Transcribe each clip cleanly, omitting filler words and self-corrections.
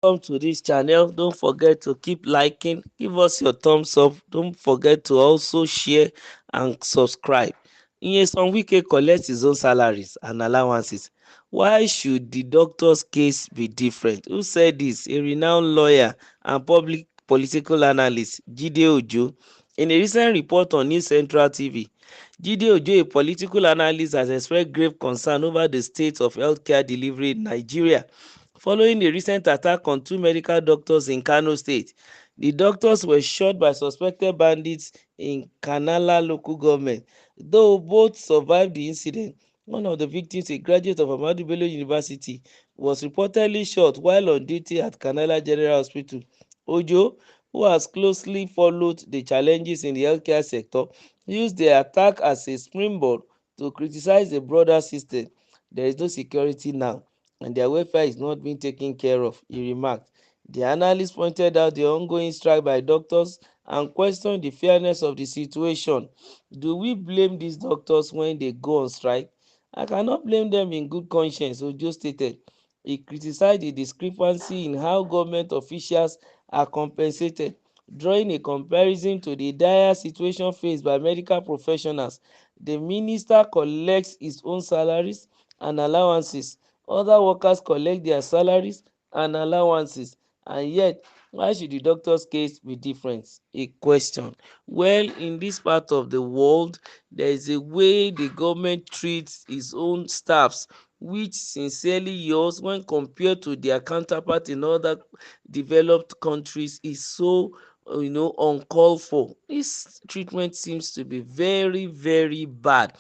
Welcome to this channel. Don't forget to keep liking, give us your thumbs up. Don't forget to also share and subscribe. Nyesom Wike collects his own salaries and allowances. Why should the doctor's case be different? Who said this? A renowned lawyer and public political analyst, Jide Ojo. In a recent report on News Central TV, Jide Ojo, a political analyst, has expressed grave concern over the state of healthcare delivery in Nigeria following a recent attack on two medical doctors in Kano State. The doctors were shot by suspected bandits in Kanala local government. Though both survived the incident, one of the victims, a graduate of Ahmadu Bello University, was reportedly shot while on duty at Kanala General Hospital. Ojo, who has closely followed the challenges in the healthcare sector, used the attack as a springboard to criticize the broader system. There is no security now, and their welfare is not being taken care of, he remarked. The analyst pointed out the ongoing strike by doctors and questioned the fairness of the situation. Do we blame these doctors when they go on strike? I cannot blame them in good conscience, Ojo stated. He criticized the discrepancy in how government officials are compensated, drawing a comparison to the dire situation faced by medical professionals. The minister collects his own salaries and allowances. Other workers collect their salaries and allowances, and yet why should the doctor's case be different? A question. Well, in this part of the world, there is a way the government treats its own staffs which sincerely yours when compared to their counterpart in other developed countries is so uncalled for. This treatment seems to be very, very bad,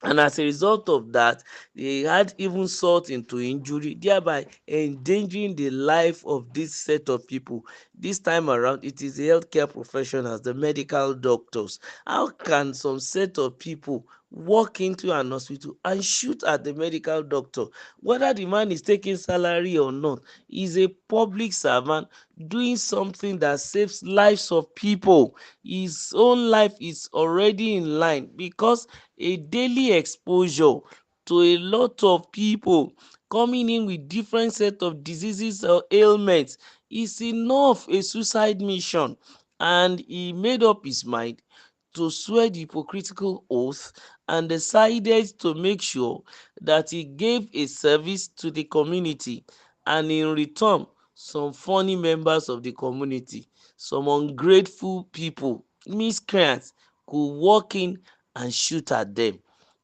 and as a result of that, they had even sought into injury, thereby endangering the life of this set of people. This time around, it is the healthcare professionals, the medical doctors. How can some set of people walk into an hospital and shoot at the medical doctor, whether the man is taking salary or not? He's a public servant doing something that saves lives of people. His own life is already in line because a daily exposure to a lot of people coming in with different set of diseases or ailments is enough a suicide mission. And he made up his mind to swear the hypocritical oath and decided to make sure that he gave a service to the community, and in return some funny members of the community, some ungrateful people, miscreants, could walk in and shoot at them.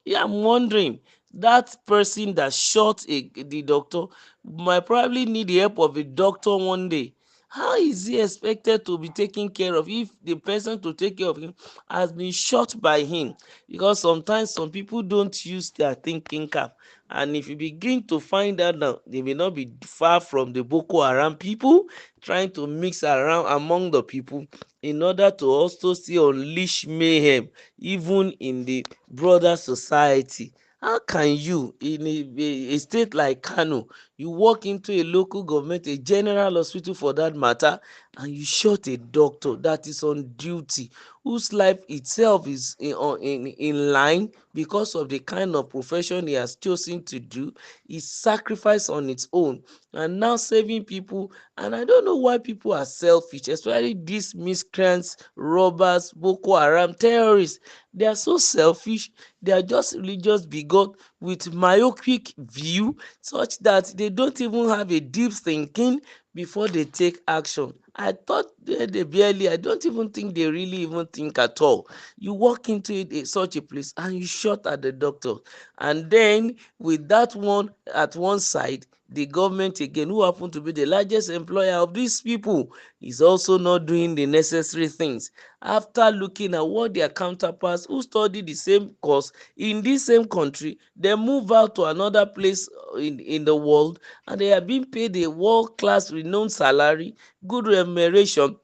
Yeah, I'm wondering, that person that shot the doctor might probably need the help of a doctor one day. How is he expected to be taken care of if the person to take care of him has been shot by him? Because sometimes some people don't use their thinking cap, and if you begin to find out now, they may not be far from the Boko Haram people trying to mix around among the people in order to also still unleash mayhem even in the broader society. How can you in a state like Kano, you walk into a local government, a general hospital for that matter, and you shot a doctor that is on duty, whose life itself is in line because of the kind of profession he has chosen to do, is sacrifice on its own, and now saving people. And I don't know why people are selfish, especially these miscreants, robbers, Boko Haram terrorists. They are so selfish. They are just religious bigot with myopic view, such that they don't even have a deep thinking before they take action. I thought they barely, I don't even think they really even think at all. You walk into such a place and you shot at the doctor, and then with that one at one side, the government again, who happen to be the largest employer of these people, is also not doing the necessary things. After looking at what their counterparts who study the same course in this same country, they move out to another place in the world, and they are being paid a world class renowned salary, good remuneration,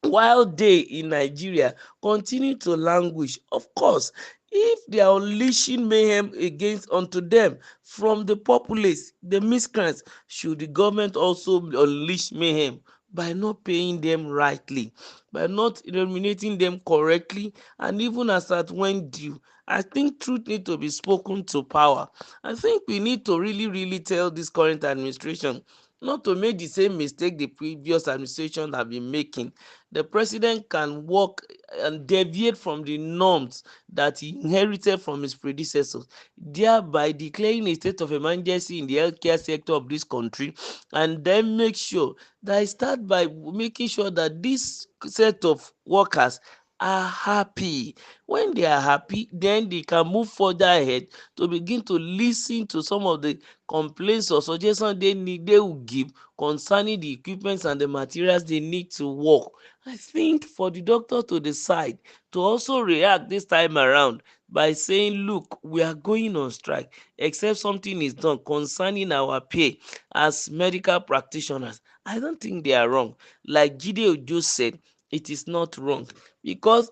while they in Nigeria continue to languish. Of course, if they are unleashing mayhem against unto them from the populace, the miscreants, should the government also unleash mayhem by not paying them rightly, by not remunerating them correctly, and even as at when due? I think truth need to be spoken to power. I think we need to really, really tell this current administration not to make the same mistake the previous administration have been making. The president can work and deviate from the norms that he inherited from his predecessors, thereby declaring a state of emergency in the healthcare sector of this country, and then make sure that I start by making sure that this set of workers are happy. When they are happy, then they can move further ahead to begin to listen to some of the complaints or suggestions they will give concerning the equipments and the materials they need to work. I think for the doctor to decide to also react this time around by saying, look, we are going on strike except something is done concerning our pay as medical practitioners, I don't think they are wrong. Like Jide Ojo said, it is not wrong, because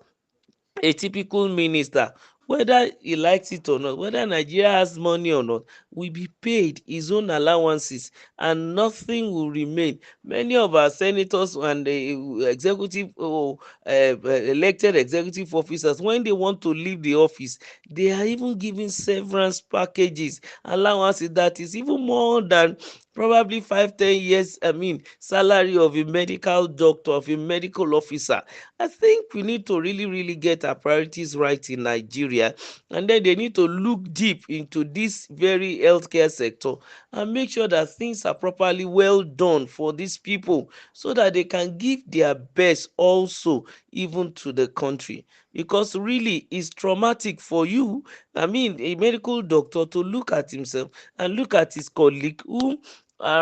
a typical minister, whether he likes it or not, whether Nigeria has money or not, will be paid his own allowances and nothing will remain. Many of our senators and the executive elected executive officers, when they want to leave the office, they are even giving severance packages, allowances that is even more than probably 5-10 years salary of a medical doctor, of a medical officer. I think we need to really get our priorities right in Nigeria, and then they need to look deep into this very healthcare sector and make sure that things are properly well done for these people so that they can give their best also even to the country, because really it's traumatic for you, a medical doctor, to look at himself and look at his colleague who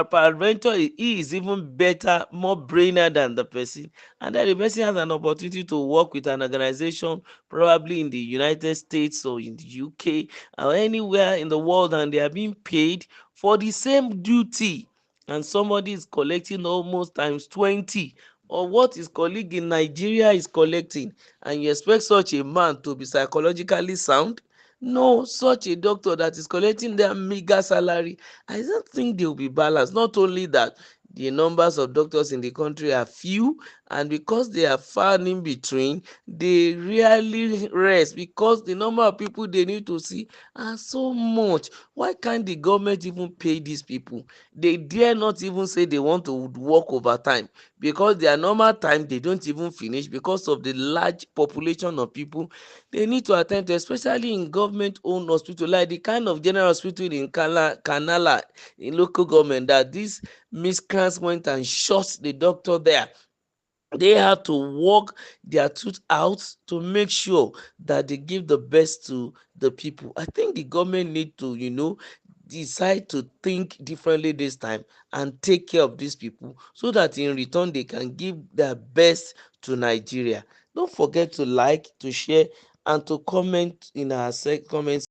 peradventure he is even better, more brainer than the person, and then the person has an opportunity to work with an organization probably in the United States or in the UK or anywhere in the world, and they are being paid for the same duty, and somebody is collecting almost times 20 or what his colleague in Nigeria is collecting, and you expect such a man to be psychologically sound? No, such a doctor that is collecting their meager salary, I don't think they will be balanced. Not only that, the numbers of doctors in the country are few, and because they are far in between, they rarely rest because the number of people they need to see are so much. Why can't the government even pay these people? They dare not even say they want to work overtime, because their normal time they don't even finish because of the large population of people they need to attend to, especially in government owned hospital like the kind of general hospital in Kanala in local government that these miscreants went and shot the doctor there. They have to work their tooth out to make sure that they give the best to the people. I think the government need to, decide to think differently this time and take care of these people so that in return they can give their best to Nigeria. Don't forget to like, to share, and to comment in our comment